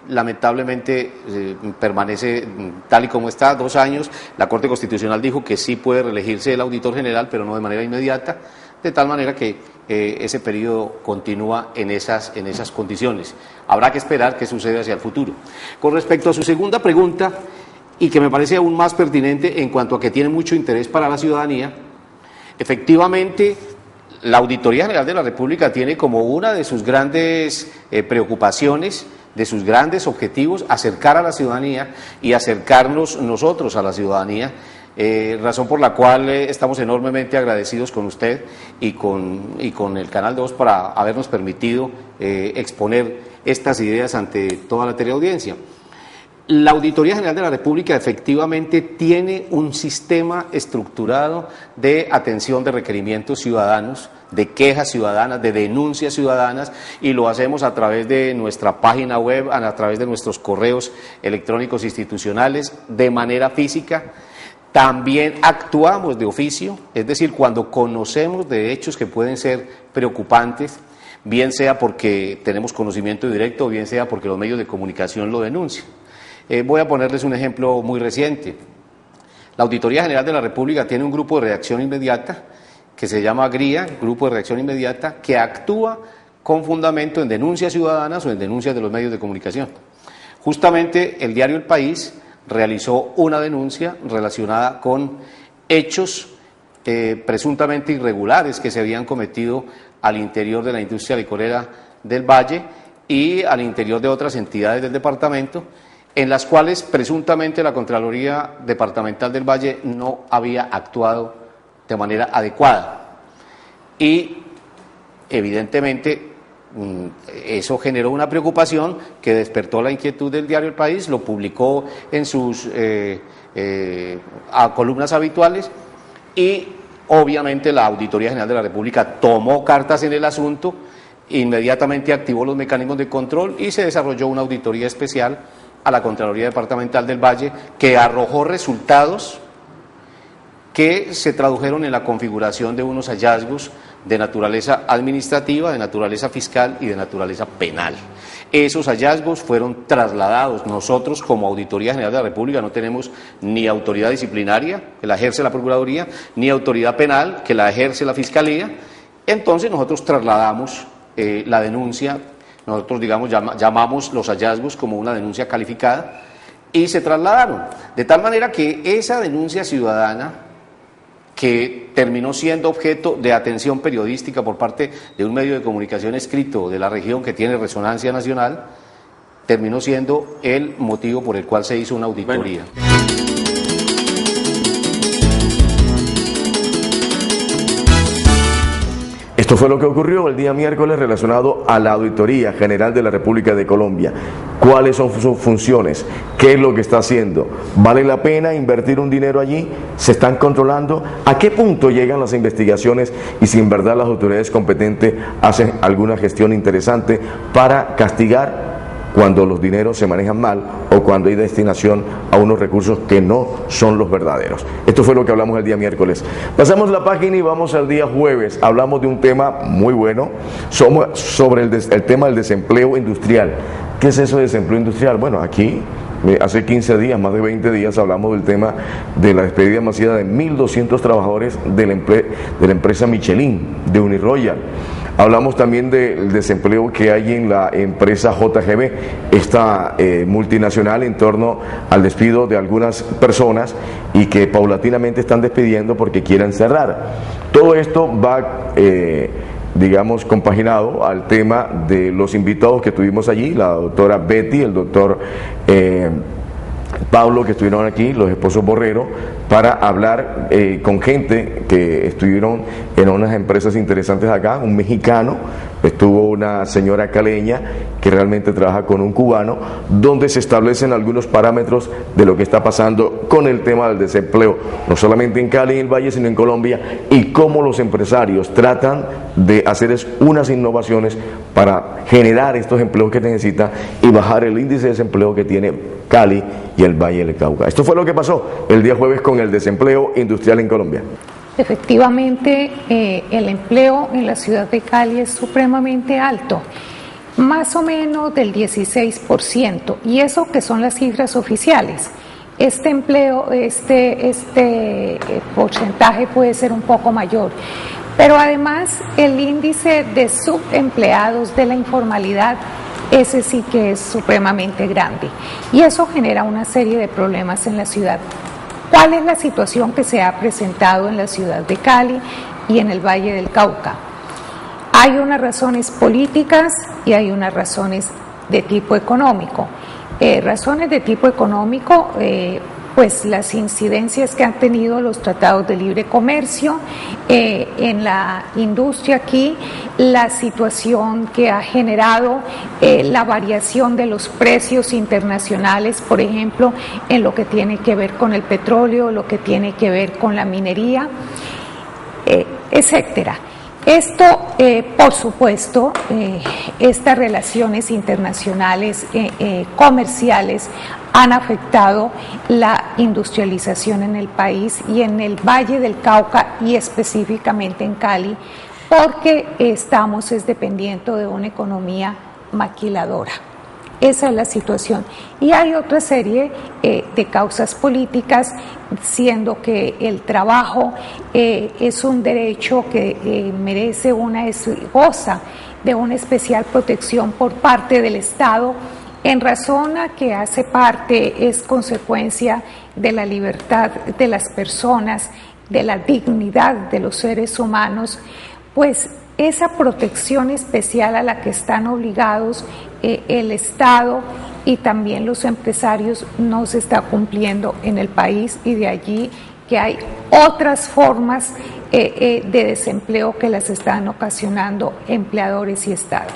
lamentablemente permanece tal y como está, 2 años. La Corte Constitucional dijo que sí puede reelegirse el Auditor General, pero no de manera inmediata, de tal manera que ese periodo continúa en esas condiciones. Habrá que esperar qué sucede hacia el futuro. Con respecto a su segunda pregunta, y que me parece aún más pertinente en cuanto a que tiene mucho interés para la ciudadanía, efectivamente, la Auditoría General de la República tiene como una de sus grandes preocupaciones, de sus grandes objetivos, acercar a la ciudadanía y acercarnos nosotros a la ciudadanía, razón por la cual estamos enormemente agradecidos con usted y con el Canal 2 para habernos permitido exponer estas ideas ante toda la teleaudiencia. La Auditoría General de la República efectivamente tiene un sistema estructurado de atención de requerimientos ciudadanos, de quejas ciudadanas, de denuncias ciudadanas, y lo hacemos a través de nuestra página web, a través de nuestros correos electrónicos institucionales, de manera física. También actuamos de oficio, es decir, cuando conocemos de hechos que pueden ser preocupantes, bien sea porque tenemos conocimiento directo o bien sea porque los medios de comunicación lo denuncian. Voy a ponerles un ejemplo muy reciente. La Auditoría General de la República tiene un grupo de reacción inmediata que se llama GRIA, Grupo de Reacción Inmediata, que actúa con fundamento en denuncias ciudadanas o en denuncias de los medios de comunicación. Justamente el diario El País realizó una denuncia relacionada con hechos presuntamente irregulares que se habían cometido al interior de la industria licorera del Valle y al interior de otras entidades del departamento, en las cuales presuntamente la Contraloría Departamental del Valle no había actuado de manera adecuada. Y evidentemente eso generó una preocupación que despertó la inquietud del diario El País, lo publicó en sus columnas habituales y obviamente la Auditoría General de la República tomó cartas en el asunto, inmediatamente activó los mecanismos de control y se desarrolló una auditoría especial a la Contraloría Departamental del Valle que arrojó resultados que se tradujeron en la configuración de unos hallazgos de naturaleza administrativa, de naturaleza fiscal y de naturaleza penal. Esos hallazgos fueron trasladados. Nosotros, como Auditoría General de la República, no tenemos ni autoridad disciplinaria, que la ejerce la Procuraduría, ni autoridad penal, que la ejerce la Fiscalía. Entonces nosotros trasladamos la denuncia, nosotros llamamos los hallazgos como una denuncia calificada y se trasladaron. De tal manera que esa denuncia ciudadana, que terminó siendo objeto de atención periodística por parte de un medio de comunicación escrito de la región que tiene resonancia nacional, terminó siendo el motivo por el cual se hizo una auditoría. Esto fue lo que ocurrió el día miércoles relacionado a la Auditoría General de la República de Colombia. ¿Cuáles son sus funciones? ¿Qué es lo que está haciendo? ¿Vale la pena invertir un dinero allí? ¿Se están controlando? ¿A qué punto llegan las investigaciones y si en verdad las autoridades competentes hacen alguna gestión interesante para castigar cuando los dineros se manejan mal o cuando hay destinación a unos recursos que no son los verdaderos? Esto fue lo que hablamos el día miércoles. Pasamos la página y vamos al día jueves. Hablamos de un tema muy bueno sobre el tema del desempleo industrial. ¿Qué es eso de desempleo industrial? Bueno, aquí hace 15 días, más de 20 días, hablamos del tema de la despedida masiva de 1.200 trabajadores de la empresa Michelin, de Uniroyal. Hablamos también del desempleo que hay en la empresa JGB, esta multinacional, en torno al despido de algunas personas y que paulatinamente están despidiendo porque quieren cerrar. Todo esto va, digamos, compaginado al tema de los invitados que tuvimos allí, la doctora Betty, el doctor Pablo, que estuvieron aquí, los esposos Borrero, para hablar con gente que estuvieron en unas empresas interesantes acá, un mexicano, estuvo una señora caleña que realmente trabaja con un cubano, donde se establecen algunos parámetros de lo que está pasando con el tema del desempleo, no solamente en Cali y en el Valle, sino en Colombia, y cómo los empresarios tratan de hacer unas innovaciones para generar estos empleos que necesita y bajar el índice de desempleo que tiene Cali y el Valle del Cauca. Esto fue lo que pasó el día jueves con el desempleo industrial en Colombia. Efectivamente, el empleo en la ciudad de Cali es supremamente alto, más o menos del 16%, y eso que son las cifras oficiales. Este empleo, este porcentaje puede ser un poco mayor, pero además el índice de subempleados de la informalidad, ese sí que es supremamente grande, y eso genera una serie de problemas en la ciudad. ¿Cuál es la situación que se ha presentado en la ciudad de Cali y en el Valle del Cauca? Hay unas razones políticas y hay unas razones de tipo económico. Razones de tipo económico, pues las incidencias que han tenido los tratados de libre comercio en la industria aquí, la situación que ha generado la variación de los precios internacionales, por ejemplo, en lo que tiene que ver con el petróleo, lo que tiene que ver con la minería, etcétera. Esto, por supuesto, estas relaciones internacionales comerciales han afectado la industrialización en el país y en el Valle del Cauca y específicamente en Cali, porque estamos dependiendo de una economía maquiladora. Esa es la situación. Y hay otra serie de causas políticas, siendo que el trabajo es un derecho que merece goza de una especial protección por parte del Estado, en razón a que hace parte, es consecuencia de la libertad de las personas, de la dignidad de los seres humanos, pues esa protección especial a la que están obligados el Estado y también los empresarios no se está cumpliendo en el país, y de allí que hay otras formas de desempleo que las están ocasionando empleadores y Estado.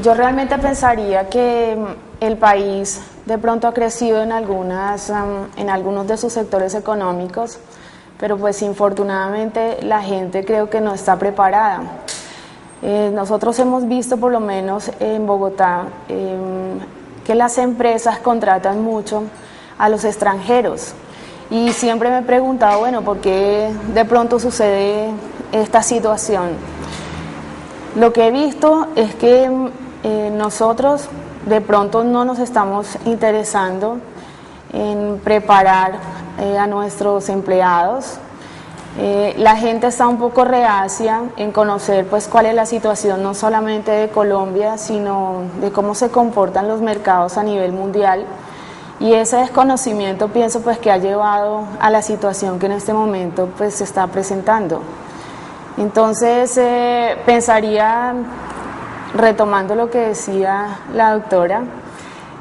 Yo realmente pensaría que el país de pronto ha crecido en algunos de sus sectores económicos, pero pues infortunadamente la gente creo que no está preparada. Nosotros hemos visto, por lo menos en Bogotá, que las empresas contratan mucho a los extranjeros, y siempre me he preguntado, bueno, ¿por qué de pronto sucede esta situación? Lo que he visto es que nosotros de pronto no nos estamos interesando en preparar a nuestros empleados. La gente está un poco reacia en conocer pues cuál es la situación no solamente de Colombia, sino de cómo se comportan los mercados a nivel mundial, y ese desconocimiento pienso pues que ha llevado a la situación que en este momento pues se está presentando. Entonces pensaría, retomando lo que decía la doctora,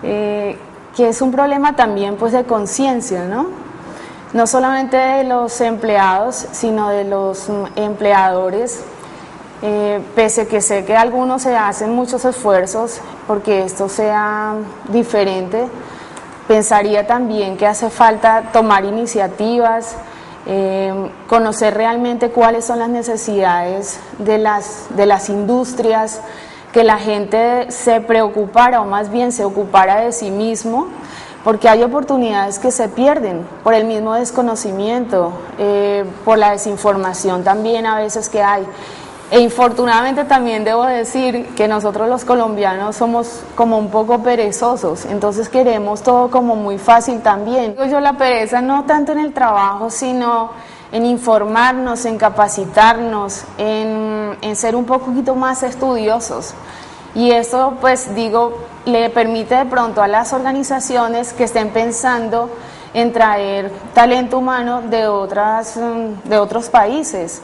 que es un problema también pues de conciencia, ¿no? No solamente de los empleados, sino de los empleadores, pese que sé que algunos se hacen muchos esfuerzos porque esto sea diferente, pensaría también que hace falta tomar iniciativas, conocer realmente cuáles son las necesidades de las industrias, que la gente se preocupara, o más bien se ocupara de sí mismo, porque hay oportunidades que se pierden por el mismo desconocimiento, por la desinformación también a veces que hay. E infortunadamente también debo decir que nosotros los colombianos somos como un poco perezosos, entonces queremos todo como muy fácil también. Yo la pereza no tanto en el trabajo, sino en informarnos, en capacitarnos, en ser un poquito más estudiosos. Y eso, pues digo, le permite de pronto a las organizaciones que estén pensando en traer talento humano de otros países.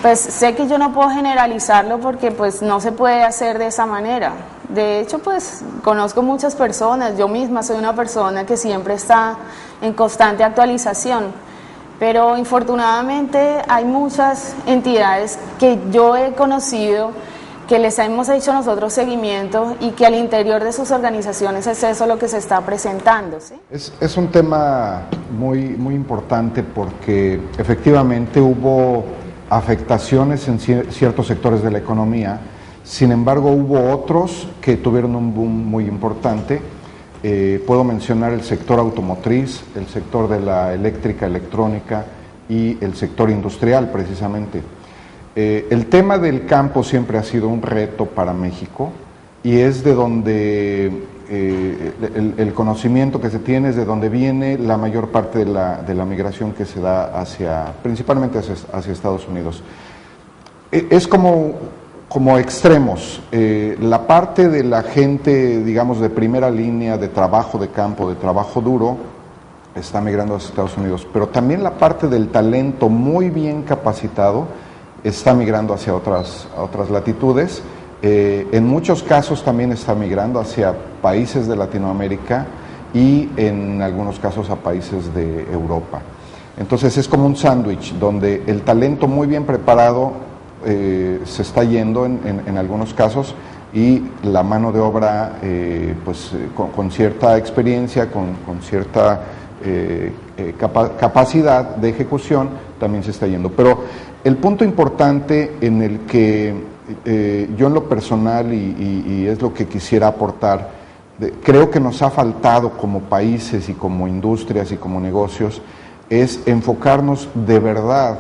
Pues sé que yo no puedo generalizarlo porque pues no se puede hacer de esa manera. De hecho, pues conozco muchas personas, yo misma soy una persona que siempre está en constante actualización, pero infortunadamente hay muchas entidades que yo he conocido que les hemos hecho nosotros seguimiento y que al interior de sus organizaciones es eso lo que se está presentando, ¿sí? Es un tema muy importante porque efectivamente hubo afectaciones en ciertos sectores de la economía, sin embargo hubo otros que tuvieron un boom muy importante. Puedo mencionar el sector automotriz, el sector de la eléctrica, electrónica y el sector industrial precisamente. El tema del campo siempre ha sido un reto para México y es de donde el conocimiento que se tiene es de donde viene la mayor parte de la migración que se da principalmente hacia Estados Unidos. Es como extremos. La parte de la gente, digamos, de primera línea de trabajo de campo, de trabajo duro, está migrando hacia Estados Unidos, pero también la parte del talento muy bien capacitado está migrando hacia otras latitudes. En muchos casos también está migrando hacia países de Latinoamérica y en algunos casos a países de Europa. Entonces es como un sándwich donde el talento muy bien preparado se está yendo en algunos casos y la mano de obra con cierta experiencia, con cierta capacidad de ejecución también se está yendo. Pero El punto importante en el que yo en lo personal, y es lo que quisiera aportar, creo que nos ha faltado como países y como industrias y como negocios, es enfocarnos de verdad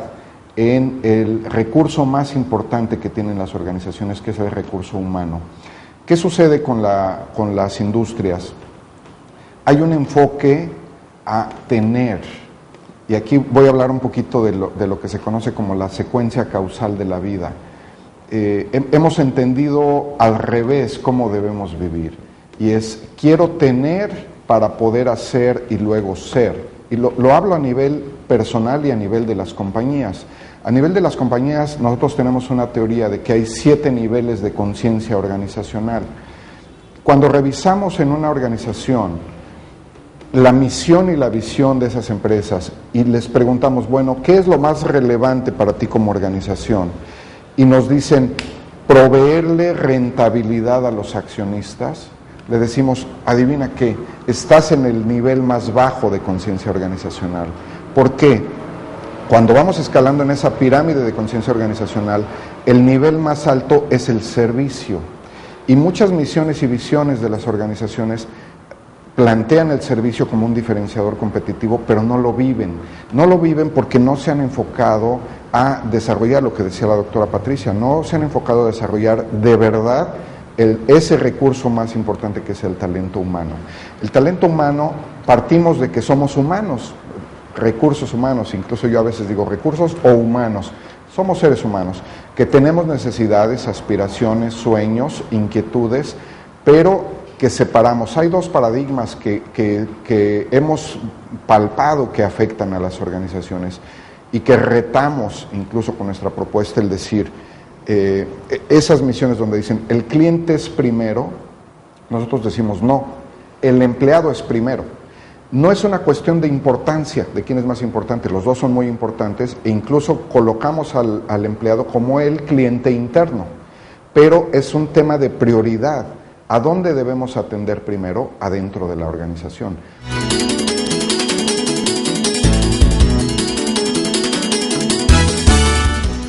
en el recurso más importante que tienen las organizaciones, que es el recurso humano. ¿Qué sucede con las industrias? Hay un enfoque a tener, y aquí voy a hablar un poquito de lo que se conoce como la secuencia causal de la vida. Hemos entendido al revés cómo debemos vivir, y es quiero tener para poder hacer y luego ser. Y lo hablo a nivel personal y a nivel de las compañías. A nivel de las compañías, nosotros tenemos una teoría de que hay 7 niveles de conciencia organizacional. Cuando revisamos en una organización la misión y la visión de esas empresas y les preguntamos, bueno, ¿qué es lo más relevante para ti como organización? Y nos dicen, proveerle rentabilidad a los accionistas, le decimos, adivina qué, estás en el nivel más bajo de conciencia organizacional. ¿Por qué? Cuando vamos escalando en esa pirámide de conciencia organizacional, el nivel más alto es el servicio. Y muchas misiones y visiones de las organizaciones plantean el servicio como un diferenciador competitivo, pero no lo viven. No lo viven porque no se han enfocado a desarrollar lo que decía la doctora Patricia, no se han enfocado a desarrollar de verdad ese recurso más importante que es el talento humano. El talento humano, partimos de que somos humanos, recursos humanos, incluso yo a veces digo recursos o humanos, somos seres humanos, que tenemos necesidades, aspiraciones, sueños, inquietudes, pero que separamos. Hay 2 paradigmas que hemos palpado que afectan a las organizaciones y que retamos incluso con nuestra propuesta, el decir, esas misiones donde dicen el cliente es primero, nosotros decimos no, el empleado es primero. No es una cuestión de importancia, de quién es más importante, los 2 son muy importantes e incluso colocamos al empleado como el cliente interno, pero es un tema de prioridad. ¿A dónde debemos atender primero? Adentro de la organización.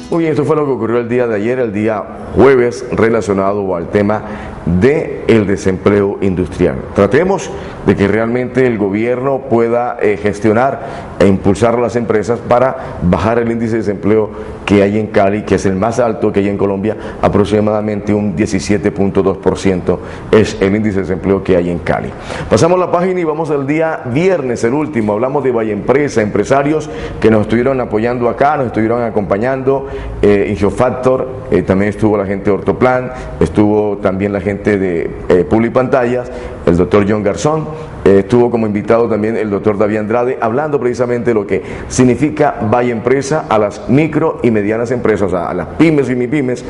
Muy bien, esto fue lo que ocurrió el día de ayer, el día jueves, relacionado al tema del desempleo industrial. Tratemos de que realmente el gobierno pueda gestionar e impulsar a las empresas para bajar el índice de desempleo que hay en Cali, que es el más alto que hay en Colombia, aproximadamente un 17.2% es el índice de desempleo que hay en Cali. Pasamos la página y vamos al día viernes, el último. Hablamos de Valleempresa, empresarios que nos estuvieron apoyando acá, nos estuvieron acompañando, Ingeofactor, también estuvo la gente de Ortoplan, estuvo también la gente de Publipantallas, el doctor John Garzón, estuvo como invitado también el doctor David Andrade, hablando precisamente de lo que significa Valleempresa a las micro y medianas empresas, o sea, a las pymes y mipymes,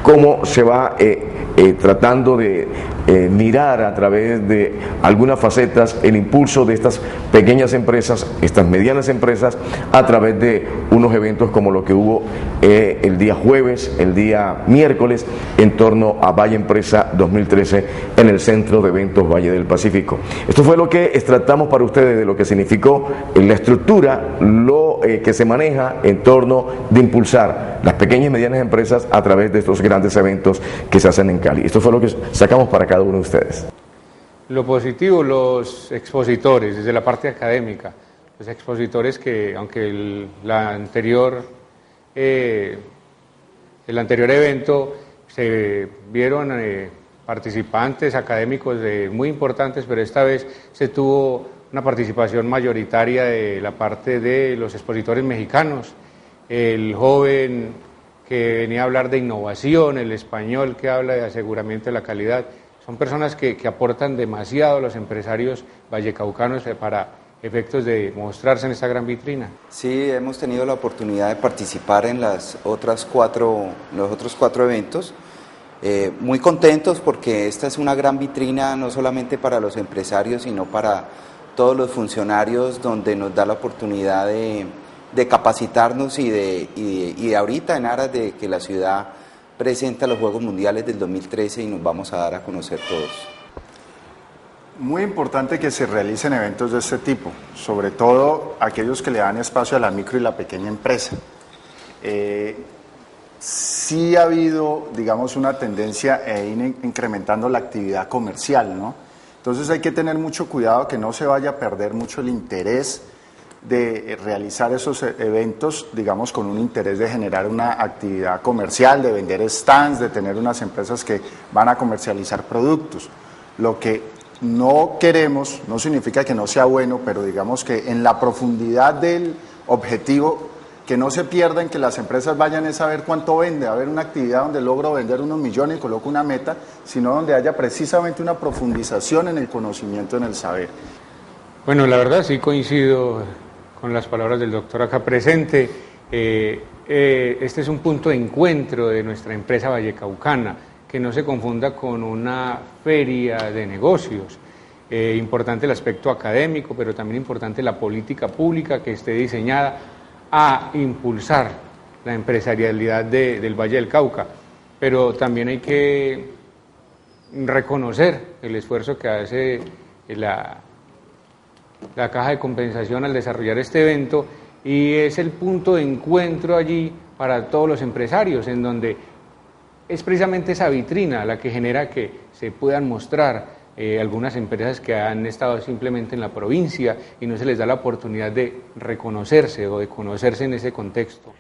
cómo se va tratando de mirar a través de algunas facetas el impulso de estas pequeñas empresas, estas medianas empresas, a través de unos eventos como lo que hubo el día jueves, el día miércoles, en torno a Valleempresa 2013 en el Centro de Eventos Valle del Pacífico. Esto fue lo que extractamos para ustedes de lo que significó la estructura, lo que se maneja en torno de impulsar las pequeñas y medianas empresas a través de estos grandes eventos que se hacen en Cali. Esto fue lo que sacamos para cada uno de ustedes. Lo positivo, los expositores, desde la parte académica, los expositores que, aunque el anterior evento se vieron participantes académicos muy importantes, pero esta vez se tuvo una participación mayoritaria de la parte de los expositores mexicanos, el joven que venía a hablar de innovación, el español que habla de aseguramiento de la calidad. Son personas que aportan demasiado a los empresarios vallecaucanos para efectos de mostrarse en esta gran vitrina. Sí, hemos tenido la oportunidad de participar en los otros cuatro eventos. Muy contentos porque esta es una gran vitrina no solamente para los empresarios, sino para todos los funcionarios, donde nos da la oportunidad de capacitarnos y de ahorita en aras de que la ciudad presenta los Juegos Mundiales del 2013 y nos vamos a dar a conocer todos. Muy importante que se realicen eventos de este tipo, sobre todo aquellos que le dan espacio a la micro y la pequeña empresa. sí ha habido, digamos, una tendencia a ir incrementando la actividad comercial, ¿no? Entonces hay que tener mucho cuidado que no se vaya a perder mucho el interés de realizar esos eventos, digamos, con un interés de generar una actividad comercial, de vender stands, de tener unas empresas que van a comercializar productos. Lo que no queremos, no significa que no sea bueno, pero digamos que en la profundidad del objetivo, que no se pierdan, que las empresas vayan a saber cuánto vende, a ver una actividad donde logro vender unos millones y coloco una meta, sino donde haya precisamente una profundización en el conocimiento, en el saber. Bueno, la verdad sí coincido con las palabras del doctor acá presente. Este es un punto de encuentro de nuestra empresa vallecaucana, que no se confunda con una feria de negocios. Importante el aspecto académico, pero también importante la política pública que esté diseñada a impulsar la empresarialidad del Valle del Cauca, pero también hay que reconocer el esfuerzo que hace la Caja de Compensación al desarrollar este evento, y es el punto de encuentro allí para todos los empresarios, en donde es precisamente esa vitrina la que genera que se puedan mostrar algunas empresas que han estado simplemente en la provincia y no se les da la oportunidad de reconocerse o de conocerse en ese contexto.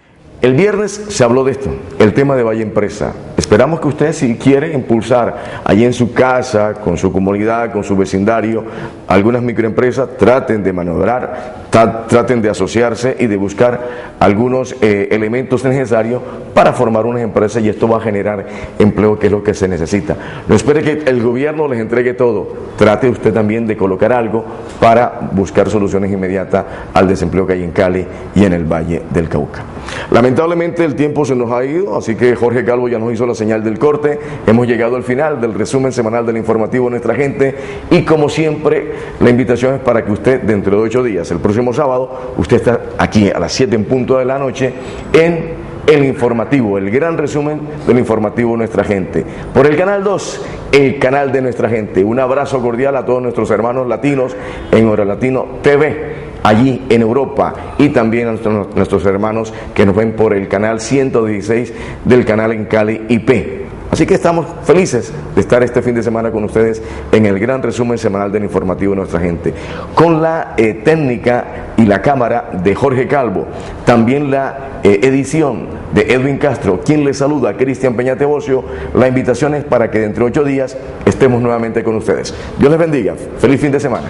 El viernes se habló de esto, el tema de Valle Empresa. Esperamos que usted, si quiere impulsar allí en su casa, con su comunidad, con su vecindario, algunas microempresas, traten de maniobrar, traten de asociarse y de buscar algunos elementos necesarios para formar unas empresas, y esto va a generar empleo, que es lo que se necesita. No espere que el gobierno les entregue todo, trate usted también de colocar algo para buscar soluciones inmediatas al desempleo que hay en Cali y en el Valle del Cauca. Lamentablemente el tiempo se nos ha ido, así que Jorge Calvo ya nos hizo la señal del corte. Hemos llegado al final del resumen semanal del informativo de Nuestra Gente, y como siempre la invitación es para que usted dentro de 8 días, el próximo sábado, usted está aquí a las 7 en punto de la noche en el informativo, el gran resumen del informativo de Nuestra Gente, por el Canal 2, el canal de Nuestra Gente. Un abrazo cordial a todos nuestros hermanos latinos en Hora Latino TV, allí en Europa, y también a nuestros hermanos que nos ven por el canal 116 del canal en Cali IP. Así que estamos felices de estar este fin de semana con ustedes en el gran resumen semanal del informativo de Nuestra Gente, con la técnica y la cámara de Jorge Calvo, también la edición de Edwin Castro, quien les saluda, Cristian Peñate Bocio. La invitación es para que dentro de 8 días estemos nuevamente con ustedes. Dios les bendiga, feliz fin de semana.